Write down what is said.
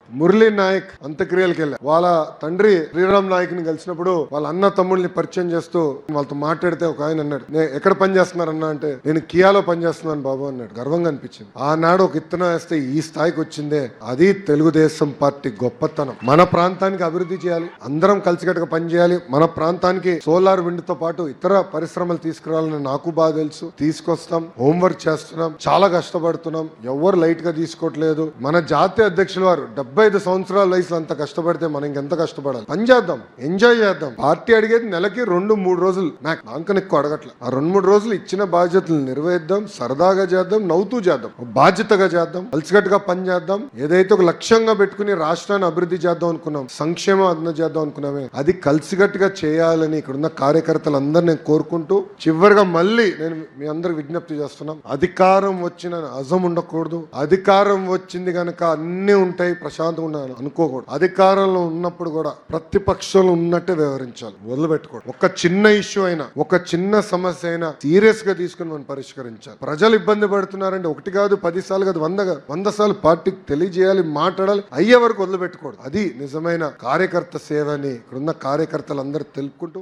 మురళీ నాయక్ అంత్యక్రియలకు వెళ్ళా. వాళ్ళ తండ్రి శ్రీరామ్ నాయక్ ని కలిసినప్పుడు వాళ్ళ అన్న తమ్ముళ్ళని పరిచయం చేస్తూ వాళ్ళతో మాట్లాడితే ఒక ఆయన అన్నాడు, నేను ఎక్కడ పని చేస్తున్నారన్నా అంటే, నేను కియాలో పనిచేస్తున్నాను బాబు అన్నాడు. గర్వంగా అనిపించింది. ఆనాడు ఒక ఇత్తనం వేస్తే ఈ స్థాయికి వచ్చిందే, అది తెలుగుదేశం పార్టీ గొప్పతనం. మన ప్రాంతానికి అభివృద్ధి చేయాలి, అందరం కలిసికట్టుగా పనిచేయాలి. మన ప్రాంతానికి సోలార్ విండ్ తో పాటు ఇతర పరిశ్రమలు తీసుకురావాలని నాకు బాగా తెలుసు. తీసుకొస్తాం, హోంవర్క్ చేస్తున్నాం, చాలా కష్టపడుతున్నాం. ఎవరు లైట్ గా తీసుకోవట్లేదు. మన జాతీయ అధ్యక్షుల వారు 75 సంవత్సరాల వయసులో అంత కష్టపడితే మనం ఇంకెంత కష్టపడాలి. పని చేద్దాం, ఎంజాయ్ చేద్దాం. పార్టీ అడిగేది నెలకి 2-3 రోజులు, నాకు నాకని ఎక్కువ అడగట్లే. ఆ 2-3 రోజులు ఇచ్చిన బాధ్యతలు నిర్వహిద్దాం, సరదాగా చేద్దాం, నవ్వుతూ చేద్దాం, బాధ్యతగా చేద్దాం, కలిసికట్టుగా పని చేద్దాం. ఏదైతే ఒక లక్ష్యంగా పెట్టుకుని రాష్ట్రాన్ని అభివృద్ధి చేద్దాం అనుకున్నాం, సంక్షేమం అభివృద్ధి చేద్దాం అనుకున్నామే, అది కలిసికట్టుగా చేయాలని ఇక్కడున్న కార్యకర్తలందరూ నేను కోరుకుంటూ, చివరిగా మళ్ళీ నేను మీ అందరికి విజ్ఞప్తి చేస్తున్నాం, అధికారం వచ్చిన అజం ఉండకూడదు. అధికారం వచ్చింది కనుక అన్ని ఉంటాయి, ప్రశాంతంగా ఉండాలి అనుకోకూడదు. అధికారంలో ఉన్నప్పుడు కూడా ప్రతిపక్షంలో ఉన్నట్టే వ్యవహరించాలి, వదిలిపెట్టుకోవడం. ఒక చిన్న ఇష్యూ అయినా, ఒక చిన్న సమస్య అయినా సీరియస్ గా తీసుకుని మనం పరిష్కరించాలి. ప్రజలు ఇబ్బంది పడుతున్నారంటే 1 కాదు 10 సార్లు కాదు 100 సార్లు పార్టీకి తెలియజేయాలి, మాట్లాడాలి. అయ్యే వరకు వదిలిపెట్టుకోవడం. అది నిజమైన కార్యకర్త సేవ అని ఇక్కడున్న కార్యకర్తలందరూ తెలుపుకుంటూ